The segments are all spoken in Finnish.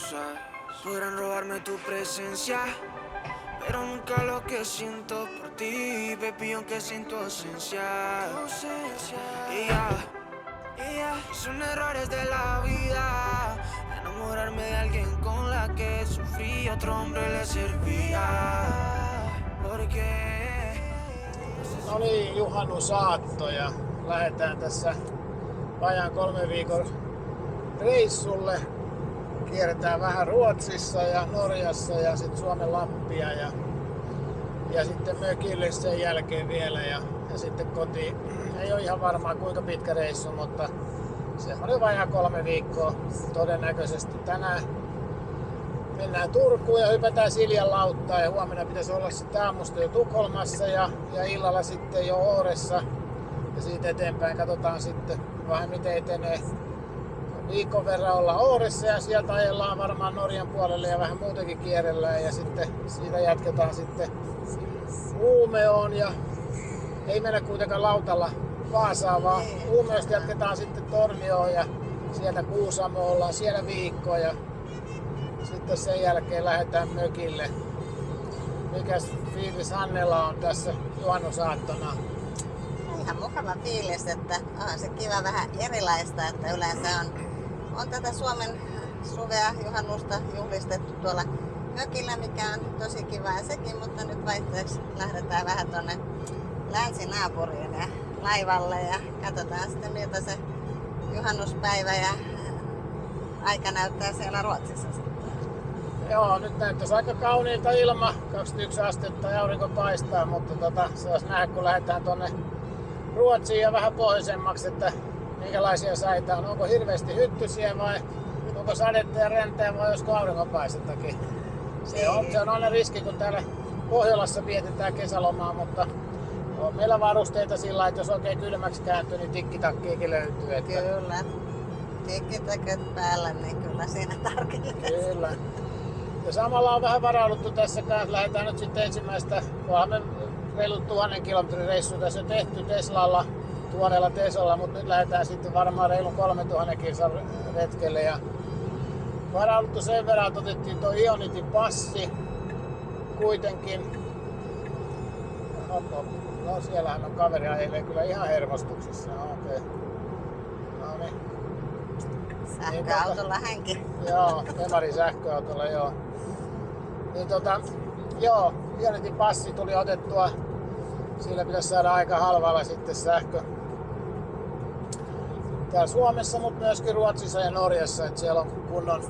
cosas podrán robarme tu presencia, pero nunca lo que siento por ti, baby, aunque siento ausencia. Son errores de la vida, enamorarme de alguien con la que sufrí, otro hombre le servía. Porque No niin, juhannusaatto ja lähdetään tässä vajaan 3 viikon reissulle. Kierretään vähän Ruotsissa ja Norjassa ja sitten Suomen Lappia ja sitten mökille sen jälkeen vielä ja sitten kotiin. Ei ole ihan varmaa kuinka pitkä reissu, mutta semmoinen vajaa 3 viikkoa todennäköisesti. Tänään mennään Turkuun ja hypätään Siljan lauttaan ja huomenna pitäisi olla sitten aamusta jo Tukholmassa ja illalla sitten jo Åressa. Ja siitä eteenpäin katsotaan sitten vähän miten etenee. Viikon verran ollaan Åressa ja sieltä ajellaan varmaan Norjan puolelle ja vähän muutenkin kierrellään ja sitten siitä jatketaan sitten Uumeoon ja ei mennä kuitenkaan lautalla Vaasaan, vaan Uumeosta jatketaan sitten Tornioon ja sieltä Kuusamoon ollaan siellä viikko ja sitten sen jälkeen lähdetään mökille. Mikäs fiilis Hannella on tässä juhannusaattona? Ihan mukava fiilis, että on se kiva vähän erilaista, että yleensä on tätä Suomen suvea juhannusta juhlistettu tuolla mökillä, mikä on tosi kiva ja sekin, mutta nyt vaihteeksi lähdetään vähän tonne länsinaapuriin ja laivalle ja katsotaan sitten miltä se juhannuspäivä ja aika näyttää siellä Ruotsissa sitten. Joo, nyt näyttäisi aika kauniilta ilma, 21 astetta ja aurinko paistaa, mutta se olisi nähdä kun lähdetään tonne Ruotsiin ja vähän pohjoisemmaksi, että minkälaisia säitä on. Onko hirveästi hyttysiä vai onko sadetta ja rentää vai olisiko aurinkopaistetakin. Se on aina riski, kun täällä Pohjolassa vietetään kesälomaa, mutta on meillä varusteita sillä, että jos oikein kylmäksi kääntyy, niin tikkitakkiikin löytyy. Että kyllä, tikkitakit päällä, niin kyllä siinä tarkennetaan. Kyllä. Ja samalla on vähän varauduttu tässä kanssa. Lähdetään nyt sitten ensimmäistä, kunhan me reilut 1000 kilometrin reissu tässä on tehty Teslalla, tuoreella Teslalla, mutta nyt lähdetään sitten varmaan reilun 3000 kilsan retkelle. Ja varauduttu sen verran, että otettiin tuo Ionitin passi kuitenkin. No siellähän on kaveri ajelee kyllä ihan hermostuksessa. Okei. No niin. Sähköautolla hänkin. Joo, Emari sähköautolla joo. Niin joo, Ionitin passi tuli otettua. Sillä pitäisi saada aika halvalla sitten sähkö. Täällä Suomessa, mutta myöskin Ruotsissa ja Norjassa, että siellä on kunnon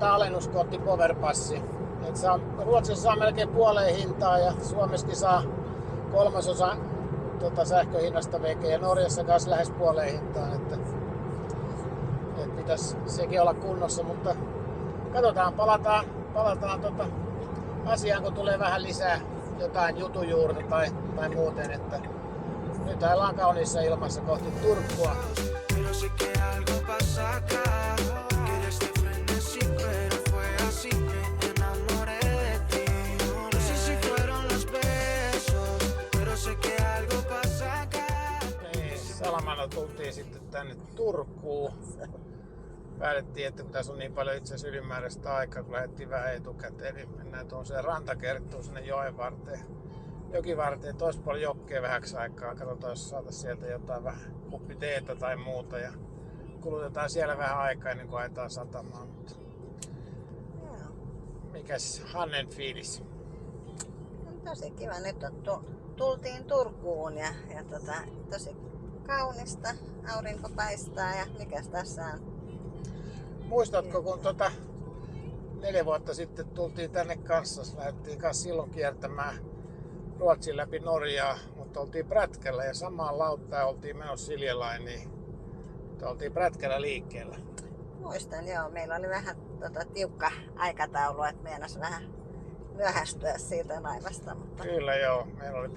alennuskotti Powerpassi. Et Ruotsissa saa melkein puoleen hintaa ja Suomessakin saa 1/3 sähköhinnasta veke ja Norjassa kanssa lähes puoleen hintaan. Että pitäisi sekin olla kunnossa, mutta katsotaan, palataan asiaan, kun tulee vähän lisää jotain jutujuurta tai muuten, että nyt ollaan kauniissa ilmassa kohti Turkua. Salamalla tultiin sitten tänne Turkuun. Päätettiin, että kun tässä on niin paljon itse asiassa ylimääräistä aikaa, kun lähdettiin vähän etukäteen, niin mennään tuollaiseen rantakerttuun sinne joen varteen, jokivarteen, tois paljon jokkeen vähäksi aikaa. Katsotaan, jos saataisiin sieltä jotain vähän kuppi teetä tai muuta ja kulutetaan siellä vähän aikaa ennen kuin ajetaan satamaan. Mutta mikäs Hannen fiilis? Tosi kiva. Nyt tultiin Turkuun ja tosi kaunista, aurinko paistaa ja mikäs tässä on? Muistatko, kun 4 vuotta sitten tultiin tänne kanssa, lähdettiin kanssa silloin kiertämään Ruotsin läpi Norjaa, mutta oltiin prätkällä ja samaan lauttaan oltiin menossa Siljalainiin, mutta oltiin prätkällä liikkeellä. Muistan, joo. Meillä oli vähän tiukka aikataulu, että meinasi vähän myöhästyä siitä laivasta. Mutta Kyllä joo, meillä oli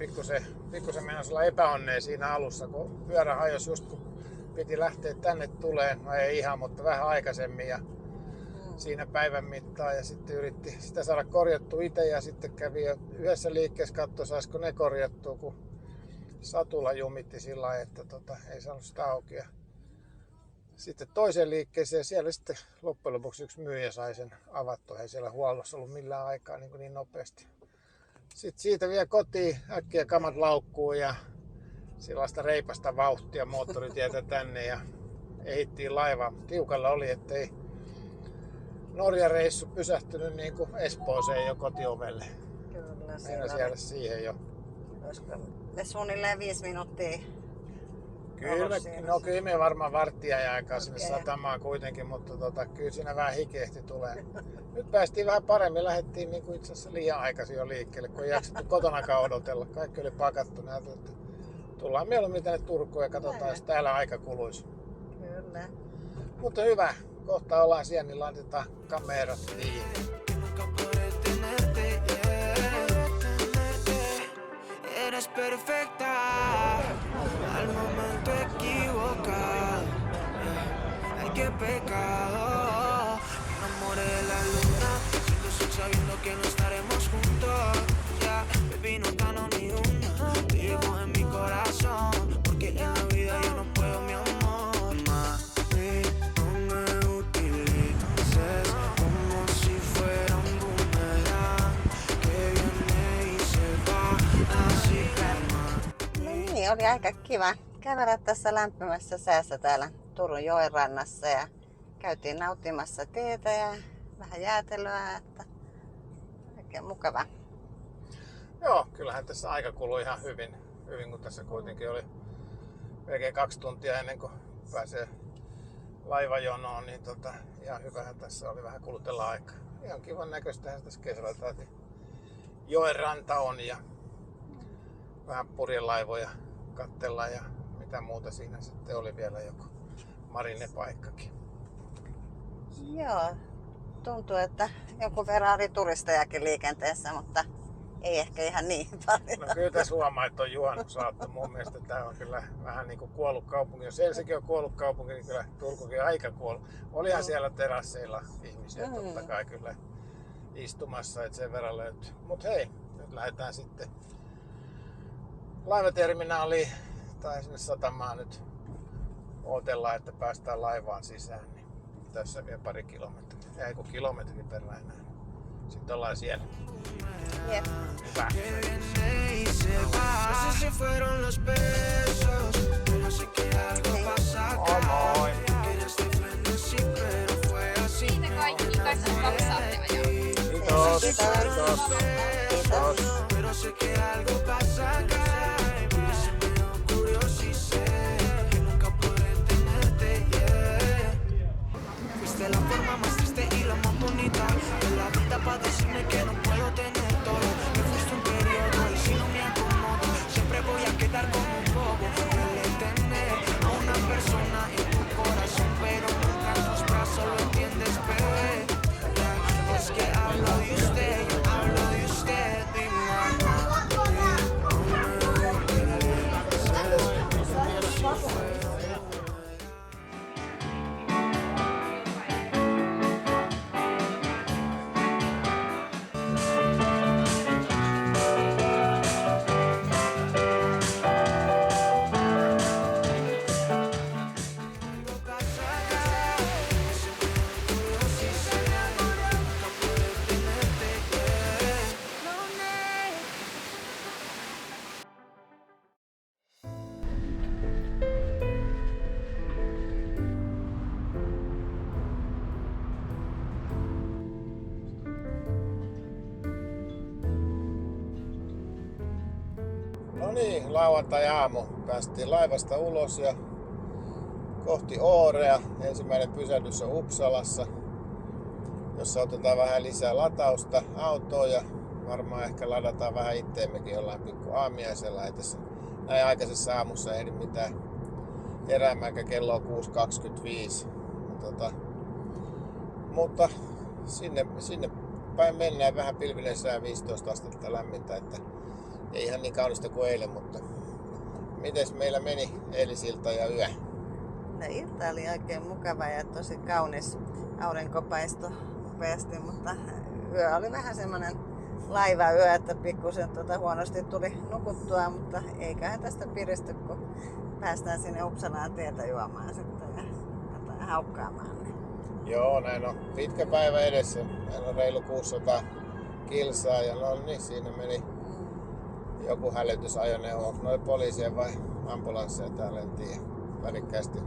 pikkusen menossa olla epäonnea siinä alussa, kun pyörä hajosi just kun piti lähteä tänne tuleen, no ei ihan, mutta vähän aikaisemmin ja siinä päivän mittaan ja sitten yritti sitä saada korjattua itse ja sitten kävi jo yhdessä liikkeessä katsoa, saisiko ne korjattua, kun satula jumitti sillä lailla, että ei saanut sitä auki. sitten toiseen liikkeeseen. Siellä sitten loppujen lopuksi yksi myyjä sai sen avattua. Ei siellä huollossa ollut millään aikaa niin nopeasti. Sitten siitä vielä kotiin, äkkiä kamat laukkuun ja sellaista reipasta vauhtia moottoritietä tänne ja ehittiin laivaan. Tiukalla oli, ettei Norjan reissu pysähtynyt niin kuin Espooseen jo kotiovelle. Kyllä, Meidän jäädä siihen jo. Olisiko me suunnilleen 5 minuuttia? Kyllä me varmaan varttia ja aikaa sinne satamaan kuitenkin, mutta kyllä siinä vähän hikehti tulee. Nyt päästiin vähän paremmin, lähdettiin niin kuin itse asiassa liian aikaisin jo liikkeelle, kun ei jaksettu kotonakaan odotella. Kaikki oli pakattu, että tullaan mieluummin tänne Turkuun ja katsotaan, jos täällä aika kuluisi. Kyllä. Mutta hyvä, kohta ollaan siellä, niin laitetaan kamerat kiinni. Eres perfecta al momento equivocado. Ay, qué pecado. Me enamoré de la luna, siento sol sabiendo que no estaremos juntos. Ya, baby, no gano ni una. Te llevo en mi corazón, porque en la vida yo no puedo, mi amor. Mami, no me utilices como si fuera un boomerang que viene y se va. No niin, oli aika kiva kävellä tässä lämpimässä säässä täällä Turun joen rannassa ja käytiin nauttimassa teetä ja vähän jäätelöä, että oikein mukava. Joo, kyllähän tässä aika kului ihan hyvin kun tässä kuitenkin oli melkein 2 tuntia ennen kuin pääsee laivajonoon, niin ihan hyvähän tässä oli vähän kulutella aikaa. Ihan kivan näköistähän tässä kesällä täällä joen ranta on ja vähän purjelaivoja katsellaan ja mitä muuta siinä sitten oli vielä joku marinepaikkakin. Joo, tuntuu, että jonkun verran oli turistejakin liikenteessä, mutta ei ehkä ihan niin paljon. No kyllä tässä huomaa, että on juhannusaatto. Mun mielestä tää on kyllä vähän niin kuin kuollut kaupunki. Jos Helsinki on kuollut kaupunki, niin kyllä Turkukin on aika kuollut. Olihan siellä terasseilla ihmisiä totta kai kyllä istumassa, että sen verran löytyy. Mut hei, nyt lähdetään sitten laivaterminaaliin tai sinne satamaan nyt. Odotellaan, että päästään laivaan sisään. Niin tässä vielä pari kilometriä. Ei kun kilometri perään enää. Sitten ollaan siellä. Jep. Hyvä. Moi. Siinä kaikki, kai sä maksaa jo. Kiitos. Kiitos. Fuiste la forma más triste y la más bonita de la vida para decirme que no puedo tener todo. Me fuiste un periodo y si no me acomodo, siempre voy a quedar como un bobo. Duele tener a una persona en tu corazón, pero nunca en tus brazos, lo entiendes, bebé. Es que hablo de usted, yo hablo de usted, mi mamá. No niin, lauantai-aamu. Päästiin laivasta ulos ja kohti Årea. Ensimmäinen pysähdys on Uppsalassa, jossa otetaan vähän lisää latausta autoon ja varmaan ehkä ladataan vähän itteemmekin jollain pikku aamiaisella. Ei tässä näin aikaisessa aamussa ehdi mitään heräämäänkään, kello on 6.25. Mutta sinne päin mennään, vähän pilvinen sää, 15 astetta lämmintä, että ei ihan niin kaunista kuin eilen, mutta mites meillä meni eilisilta ja yö? No, ilta oli oikein mukava ja tosi kaunis, aurinko paistoi upeasti, mutta yö oli vähän semmoinen laivayö, että pikkusen huonosti tuli nukuttua, mutta eiköhän tästä piristy, kun päästään sinne Uppsalaan teetä juomaan sitten ja haukkaamaan. Joo, näin on. Pitkä päivä edessä. Meillä on reilu 600 kilsaa ja no niin, siinä meni joku hälytysajoneuvo. Onko noi poliisia vai ambulansseja täällä, en tiedä. Värikkäästi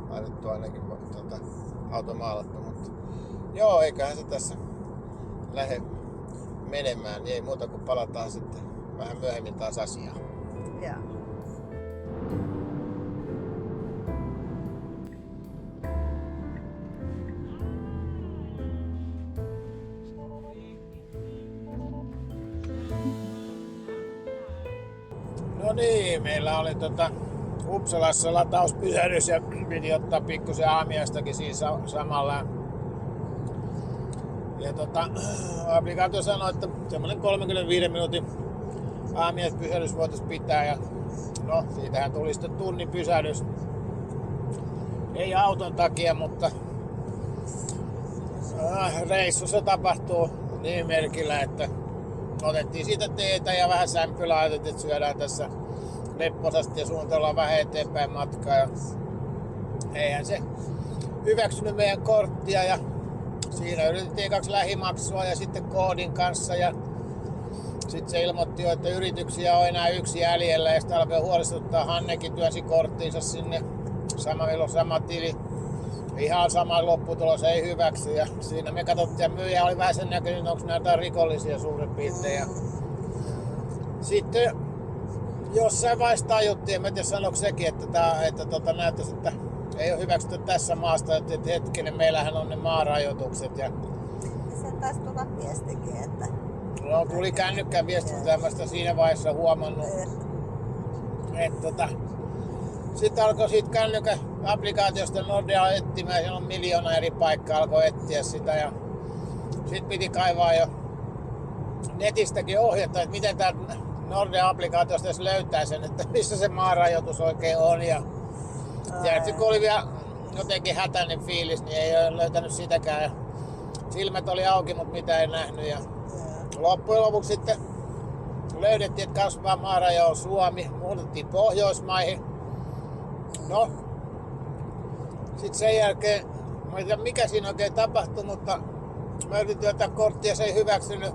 laitettu ainakin automaalattu, mutta joo, eiköhän se tässä lähde menemään, niin ei muuta kuin palataan sitten vähän myöhemmin taas asiaan. Joo. No niin, meillä oli Uppsalassa latauspysähdys ja piti ottaa pikkusen aamiaistakin siinä samalla. Ja applikaatio sanoi, että semmoinen 35 minuutin aamiaispysähdys voitaisiin pitää ja no siitähän tuli sitten tunnin pysähdys. Ei auton takia, mutta reissussa tapahtuu niin merkillä, että otettiin siitä teetä ja vähän sämpylää, ajateltiin, että syödään tässä lepposasti ja suunnitellaan vähän eteenpäin matkaa. Ja eihän se hyväksynyt meidän korttia ja siinä yritettiin 2 lähimaksua ja sitten koodin kanssa ja sitten se ilmoitti jo, että yrityksiä on enää 1 jäljellä ja sitten alkoi huolestuttaa. Hannekin työnsi korttiinsa sinne, sama tili, ihan sama lopputulos, ei hyväksy ja siinä me katsottiin ja myyjä oli vähän sen näköinen, onko näitä rikollisia suurin piirtein. Ja sitten jossain vaiheessa tajuttiin, en tiedä sanoiko sekin, että näyttäisi, että ei ole hyväksytty tässä maasta, että hetkinen, meillähän on ne maarajoitukset. Ja Se taisi tulla viestikin, että no, tuli kännykkään viestintä tämmöistä siinä vaiheessa huomannut. Sitten alkoi siitä kännykän applikaatiosta Nordea etsimään, siellä on 1 miljoona eri paikkaa, alkoi etsiä sitä ja sitten piti kaivaa jo netistäkin ohjetta, että miten tää Nordea-applikaatiosta edes löytää sen, että missä se maarajoitus oikein on. Ja sitten kun oli vielä jotenkin hätäinen fiilis, niin ei ole löytänyt sitäkään. Ja silmät oli auki, mutta mitä ei nähnyt. Ja loppujen lopuksi sitten löydettiin, että kasvava maaraja on Suomi. Muutettiin Pohjoismaihin. No, sitten sen jälkeen, mä en tiedä mikä siinä oikein tapahtui, mutta mä yritin ottaa korttia, se ei hyväksynyt.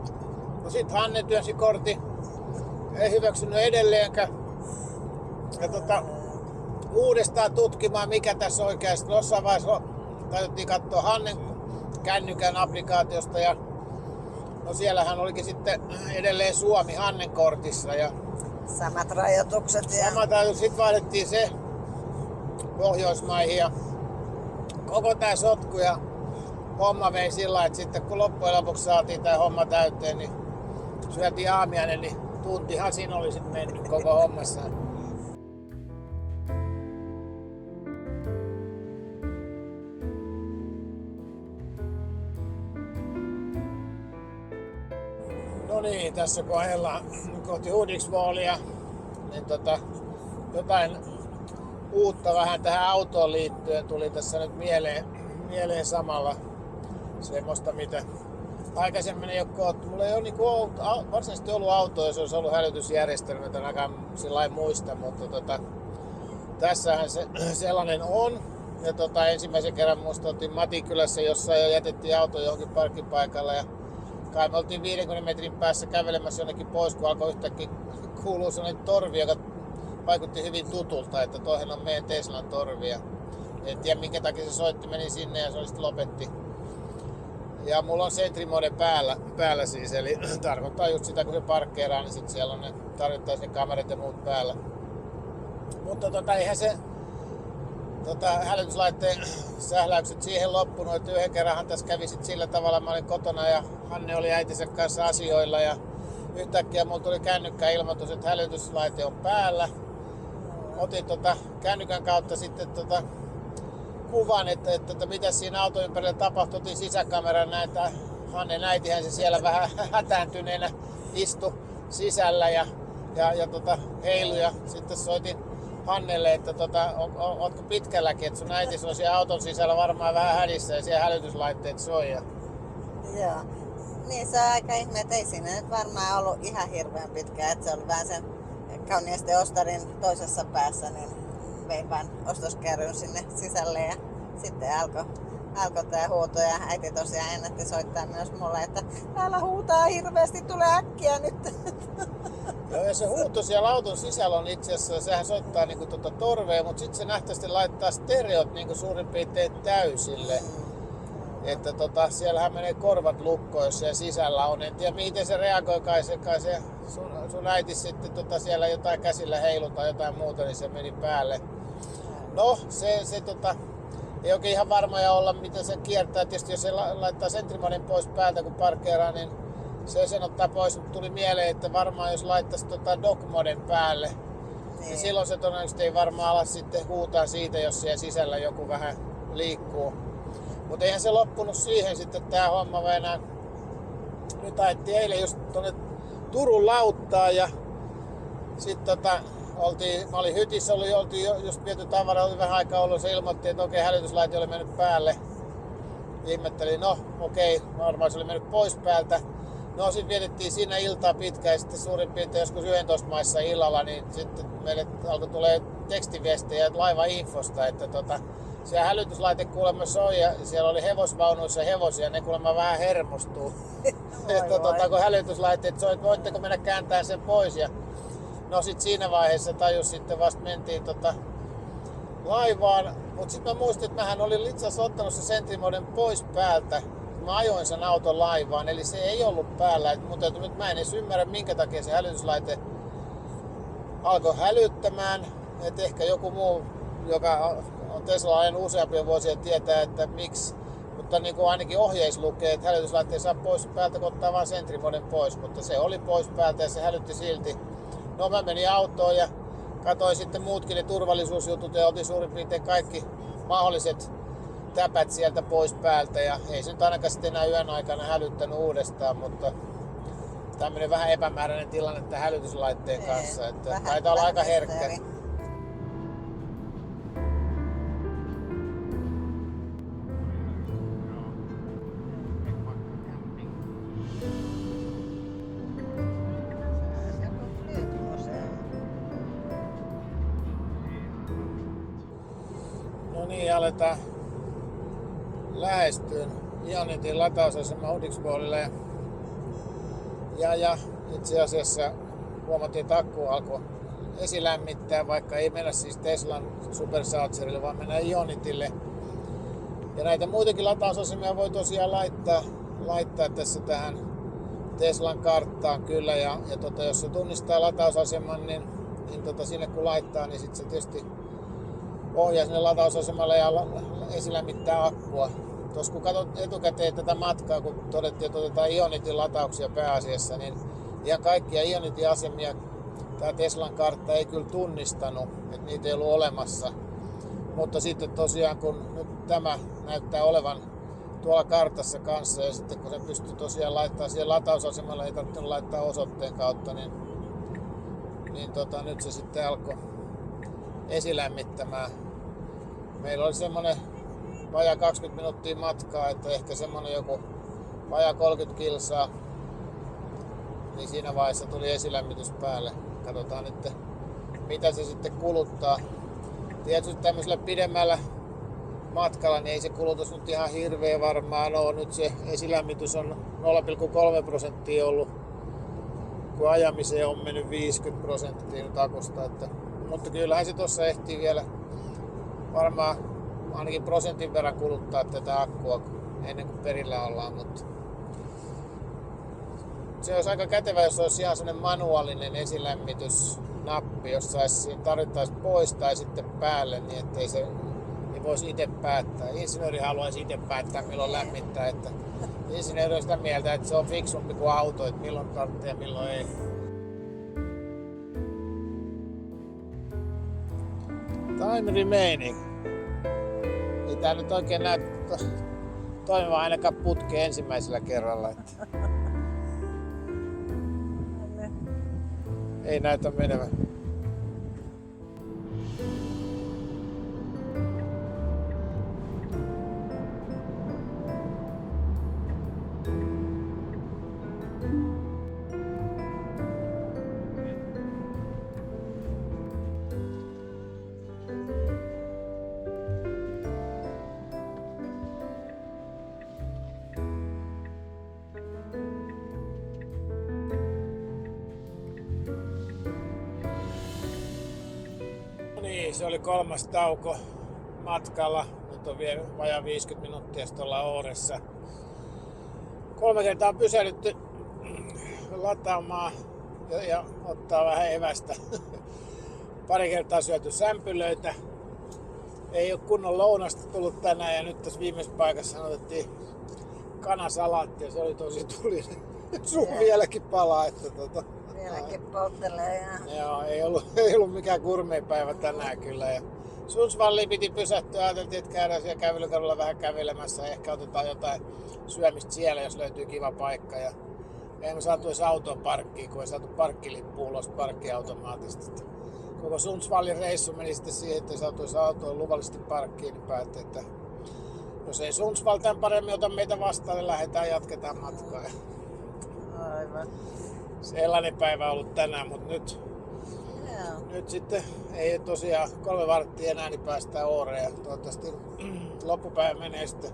No sit Hanne työnsi kortti, ei hyväksynyt edelleenkään. Ja uudestaan tutkimaan mikä tässä oikeasti. Jossain vaiheessa tajuttiin katsoa Hannen kännykän applikaatiosta ja no siellähän olikin sitten edelleen Suomi Hannen kortissa. Ja samat rajoitukset. Sitten vaihdettiin se Pohjoismaihin ja koko tää sotku ja homma vei sillä, että sitten kun loppujen lopuksi saatiin tää homma täyteen, niin syötiin aamiainen, niin tuntihan siinä oli sitten mennyt koko hommassa. No niin, tässä kun ajellaan kohti Hudiksvallia, niin jotain uutta vähän tähän autoon liittyen tuli tässä nyt mieleen samalla semmoista, mitä aikaisemmin ei ole koottu. Mulla ei ole varsinaisesti ollut autoa, jos olisi ollut hälytysjärjestelmä, jota ainakaan sillä muista, mutta tässähän se sellainen on. Ja ensimmäisen kerran musta oltiin Matinkylässä, jossa jo jätettiin auto johonkin parkkipaikalle ja kai me oltiin 50 metrin päässä kävelemässä jonnekin pois, kun alkoi yhtäkkiä kuulua sellainen torvi, joka vaikutti hyvin tutulta, että toihan on meidän Teslan torvi. En tiedä minkä takia se soitti, meni sinne ja se sitten lopetti. Ja mulla on Sentry Mode päällä siis, eli tarkoittaa just sitä, kun se parkkeeraa, niin sitten siellä on ne tarvittaisiin kamerat ja muut päällä. Mutta eihän se hälytyslaitteen sähläykset siihen loppunut, että yhden kerranhan tässä kävi sit sillä tavalla, mä olin kotona ja Hanne oli äitinsä kanssa asioilla ja yhtäkkiä mulla tuli kännykkä ilmoitus, että hälytyslaite on päällä. Otin kännykän kautta sitten kuvan, että mitä siinä auton ympärillä tapahtui. Otin sisäkameran näitä. Hannen äitihän se siellä vähän hätääntyneenä istui sisällä ja heilu ja sitten soitin Hannelle, että ootko pitkälläkin, että sun äiti on siellä auton sisällä varmaan vähän hädissä ja siellä hälytyslaitteet soi. Joo. Niin se on aika ihme, että ei siinä nyt varmaan ollut ihan hirveän pitkään, että se oli vähän sen kauniisti ostarin toisessa päässä, niin vein vaan ostoskärryn sinne sisälle ja sitten alkoi tää huuto ja äiti tosiaan ennätti soittaa myös mulle, että täällä huutaa hirveästi, tule äkkiä nyt. Joo, ja se huuto siellä auton sisällä on itse asiassa, sehän soittaa niinku torvea, mutta sitten se nähtävästi laittaa stereot niinku suurin piirtein täysille. Että siellähän menee korvat lukkoon, jos siellä sisällä on. En tiedä miten se reagoi, kai se sun äiti sitten siellä jotain käsillä heilu tai jotain muuta, niin se meni päälle. No, se ei oikein ihan varmoja olla, miten se kiertää. Tietysti jos se laittaa sentrimonin pois päältä, kun parkkeeraa, niin sen ottaa pois. Mutta tuli mieleen, että varmaan jos laittaisi dogmoden päälle, niin silloin se todennäköisesti ei varmaan ala sitten huutaa siitä, jos siellä sisällä joku vähän liikkuu. Mutta eihän se loppunut siihen sitten tää homma, vaan enää nyt ajettiin eilen just tonne Turun lauttaan ja sitten mä olin hytissä, oltiin just viety tavaraa, oli vähän aikaa ollut, se ilmoitti, että okei, hälytyslaite oli mennyt päälle. Ihmettelin, no okei, varmaan se oli mennyt pois päältä. No sitten vietettiin siinä iltaa pitkään ja sitten suurin piirtein joskus 11 maissa illalla, niin sitten meille alkoi tulee tekstiviestejä laivainfosta, että siellä hälytyslaite kuulemma soi ja siellä oli hevosvaunuissa hevosia ja ne kuulemma vähän hermostuu. Että kun hälytyslaitteet soi, että voitteko mennä kääntämään sen pois. Ja no sit siinä vaiheessa tajus sitten vasta mentiin laivaan. Mut sit mä muistin, että mähän olin itse asiassa ottanut se sentrimoden pois päältä. Mä ajoin sen auton laivaan, eli se ei ollut päällä. Mutta nyt mä en edes ymmärrä minkä takia se hälytyslaite alkoi hälyttämään. Että ehkä joku muu, joka on Tesla ajanut useampia vuosia, tietää, että miksi. Mutta niin kuin ainakin ohjeissa lukee, että hälytyslaite ei saa pois päältä, kun ottaa vaan sentrimoden pois. Mutta se oli pois päältä ja se hälytti silti. No mä menin autoon ja katsoin sitten muutkin ne turvallisuusjutut ja otin suurin piirtein kaikki mahdolliset täpät sieltä pois päältä. Ja ei se nyt ainakaan sitten enää yön aikana hälyttänyt uudestaan, mutta tämmönen vähän epämääräinen tilanne tämän hälytyslaitteen kanssa. Että taitaa olla aika herkkä. No niin, aletaan lähestyä Ionitin latausasema Hudiksvallille. Ja itse asiassa huomattiin, että akku alkoi esilämmittää, vaikka ei mennä siis Teslan Superchargerille, vaan mennään Ionitille. Ja näitä muitakin latausasemia voi tosiaan laittaa tässä tähän Teslan karttaan kyllä. Ja jos se tunnistaa latausaseman, niin sinne kun laittaa, niin sitten se tietysti ohjaa sinne latausasemalle ja esilämmittää akkua. Tuossa kun katsot etukäteen tätä matkaa, kun todettiin, että otetaan Ionitin latauksia pääasiassa, niin ihan kaikkia Ionitin asemia tämä Teslan kartta ei kyllä tunnistanut, että niitä ei ollut olemassa. Mutta sitten tosiaan, kun nyt tämä näyttää olevan tuolla kartassa kanssa ja sitten kun se pystyy tosiaan laittamaan siihen latausasemalle, ei tarvitse laittaa osoitteen kautta, niin nyt se sitten alkoi esilämmittämään. Meillä oli semmonen vajaa 20 minuuttia matkaa, että ehkä semmonen joku vajaa 30 kilsaa, niin siinä vaiheessa tuli esilämmitys päälle. Katsotaan nyt, mitä se sitten kuluttaa. Tietysti tämmöisellä pidemmällä matkalla, niin ei se kulutus nyt ihan hirveä varmaan ole. Nyt se esilämmitys on 0,3% ollut, kun ajamiseen on mennyt 50% nyt akusta. Mutta kyllähän se tuossa ehtii vielä varmaan ainakin prosentin verran kuluttaa tätä akkua ennen kuin perillä ollaan. Mutta se olisi aika kätevä, jos olisi ihan sellainen manuaalinen esilämmitysnappi, jos tarvittaisi pois tai sitten päälle, niin ettei se niin voisi itse päättää. Insinööri haluaisi itse päättää, milloin lämmittää. Että insinööri on sitä mieltä, että se on fiksumpi kuin auto, että milloin tarvitsee ja milloin ei. Time remaining. Ei tää nyt oikein näytä toimivan ainakaan putkeen ensimmäisellä kerralla. Että ei näytä menevän. niin, se oli 3. tauko matkalla. Nyt on vielä vajaa 50 minuuttia, sitten ollaan Åressa. 3 kertaa on pysähdytty lataamaan ja ottaa vähän evästä. Pari kertaa syöty sämpylöitä. Ei ole kunnon lounasta tullut tänään ja nyt tässä viimeisessä paikassa otettiin kanasalaatti ja se oli tosi tulinen. Sun vieläkin palaa, että Vieläkin polttelee. Joo, ei ollut mikään gourmetpäivä tänään kyllä. Ja Sundsvalliin piti pysähtyä, ajateltiin, että käydään siellä kävelykadulla vähän kävelemässä. Ehkä otetaan jotain syömistä siellä, jos löytyy kiva paikka. Ja emme saatu edes autoon parkkiin, kun ei saatu parkkilippua ulos parkkiautomaatista. Koko Sundsvallin reissu meni sitten siihen, että ei saatu edes autoon luvallisesti parkkiin, niin päätti, että jos ei Sundsvall tämän paremmin ota meitä vastaan, niin lähdetään jatketaan matkaa. Aivan. Sellainen päivä on ollut tänään, mutta nyt sitten ei tosiaan 3 varttia enää, niin päästään Åreen. Toivottavasti loppupäivä menee sitten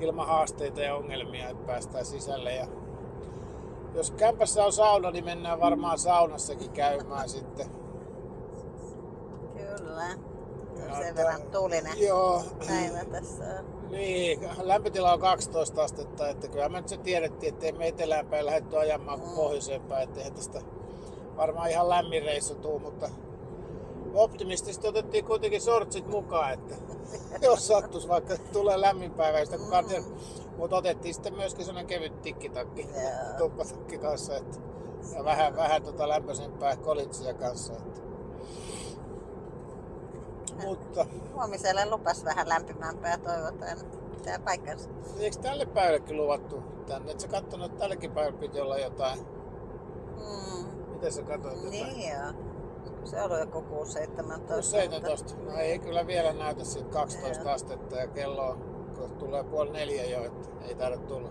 ilman haasteita ja ongelmia, että päästään sisälle. Ja jos kämpässä on sauna, niin mennään varmaan saunassakin käymään sitten. Kyllä. Sen verran tuulinen päivä tässä on. Niin, lämpötila on 12 astetta, että kyllä me nyt se tiedettiin, ettei me etelään päin lähdetty ajamaan kuin pohjoiseen päin, ettei tästä varmaan ihan lämmin reissu tuu, mutta optimistisesti otettiin kuitenkin sortsit mukaan, että jos sattuisi vaikka tulee lämmin päivä, mutta otettiin sitten myöskin sellainen kevyt tikkitakki, tuppatakki kanssa, että, ja vähän lämpöisempää kolitsia kanssa. Että. Mutta huomiselle lupas vähän lämpimämpää, toivotaan, että pitää paikkansa. Eikö tälle päivällekin luvattu tänne? Et sä katsonut, että tällekin päivällä piti olla jotain? Miten sä katsoit jotain? Niin joo. Se on joku 6-17. 17. No ei kyllä vielä näytä siitä 12 astetta ja kello on, tulee 3:30 jo, että ei tarvitse tulla.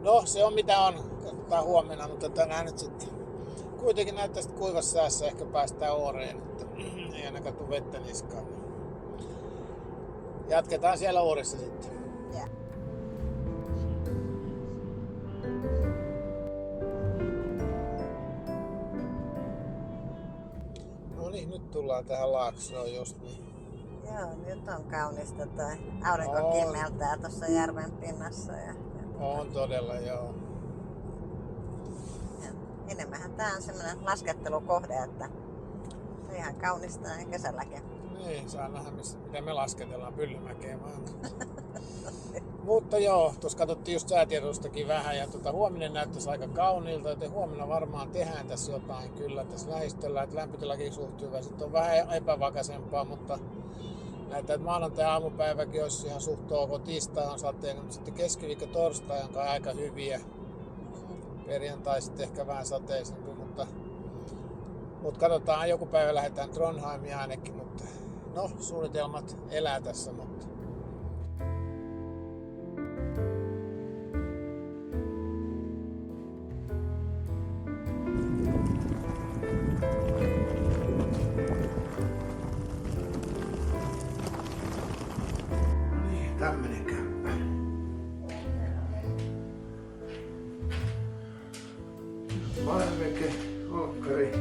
No se on mitä on, katsotaan huomenna, mutta tänään nyt sitten kuitenkin näyttää sitten kuivassa säässä ehkä päästään Åreen, että ei ainakaan tule vettä niskaan. Jatketaan siellä Åressa sitten. Yeah. No niin, nyt tullaan tähän laaksoon just niin. Joo, nyt on kaunista toi aurinko kimmeltää tuossa järven pinnassa. On todella, joo. Ja enemmänhän tää on semmoinen laskettelukohde, että se on ihan kaunista kesälläkin. Niin, saa nähdä mitä me lasketellaan Pyllymäkeen vaan. Mutta joo, tuossa katsottiin just säätiedostakin vähän ja huominen näyttäisi aika kauniilta, joten huomenna varmaan tehdään tässä jotain kyllä tässä lähistöllä, että lämpötilakin suht hyvä. Sitten on vähän epävakaisempaa, mutta näyttää, että maanantai-aamupäiväkin olisi ihan suht ok. Tiistai on sateinen, mutta sitten keskiviikko torstai on aika hyviä. Perjantai sitten ehkä vähän sateisempi, mutta katsotaan, joku päivä lähdetään Trondheimiin ainakin, mutta no, suunnitelmat elää tässä, mutta niin, tämmönen kämppä. Parveke, olkkari.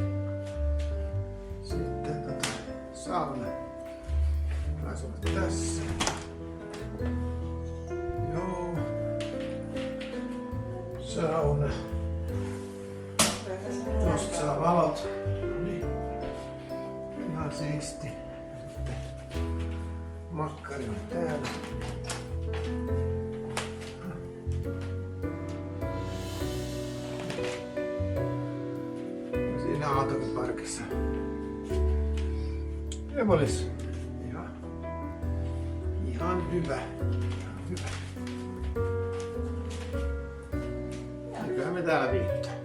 Sitten sauna. Taisi olla tässä. Joo. Sauna. Tuosta saa valot. No niin. Ihan siisti. Sitten makkari on täällä. Siinä autoparkissa. Remolis. Ihan hyvä. Ihan hyvä. Eiköhän me täällä viihdytään.